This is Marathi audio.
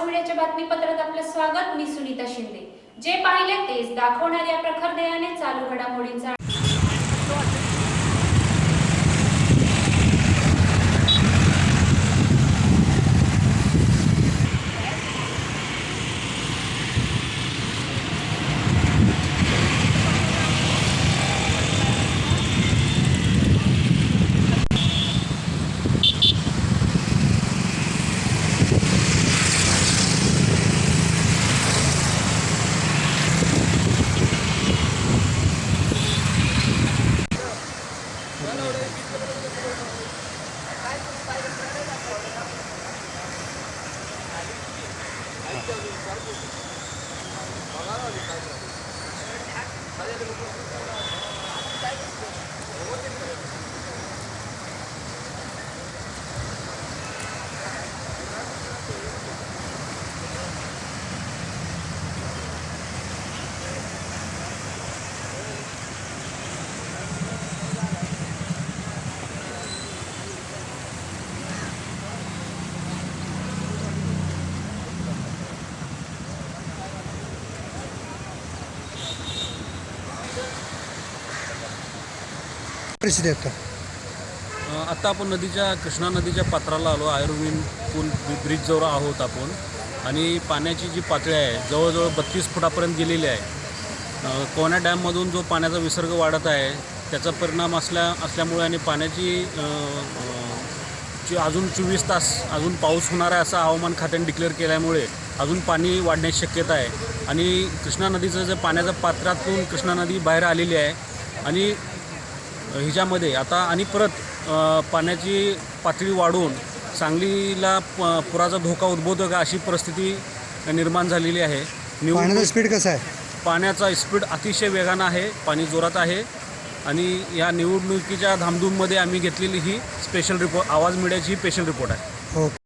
मीडियाच्या बातमीपत्रात आपलं स्वागत। मी सुनीता शिंदे। जे पाहिले तेच दाखवणाऱ्या प्रखर दयाने चालू घडामोडींचा परिस्थिती आहे आता आपण कृष्णा नदीच्या पात्राला आलो। आयुर्विन पूल ब्रिजजवळ आहोत आपण आणि पाण्याची जी पातळी आहे जवळजवळ 32 फुटापर्यंत गेलेली आहे। कोयना डॅममधून जो पाण्याचा विसर्ग वाढत आहे त्याचा परिणाम असल्यामुळे आणि पाण्याची अजून 24 तास अजून पाऊस होणार आहे असं हवामान खात्याने डिक्लेअर केल्यामुळे अजून पाणी वाढण्याची शक्यता आहे आणि कृष्णा नदीचं जे पाण्याच्या पात्रातून कृष्णा नदी बाहेर आलेली आहे आणि हिच्यामध्ये आता आणि परत पाण्याची पातळी वाढून सांगलीला पुराचा धोका उद्भवतो का अशी परिस्थिती निर्माण झालेली आहे। पाण्याचा स्पीड कसा आहे? पाण्याचा स्पीड अतिशय वेगानं आहे, पाणी जोरात आहे आणि या निवडणुकीच्या धामधूममध्ये आम्ही घेतलेली ही स्पेशल रिपोर्ट, आवाज मीडियाची ही स्पेशल रिपोर्ट आहे। ओके।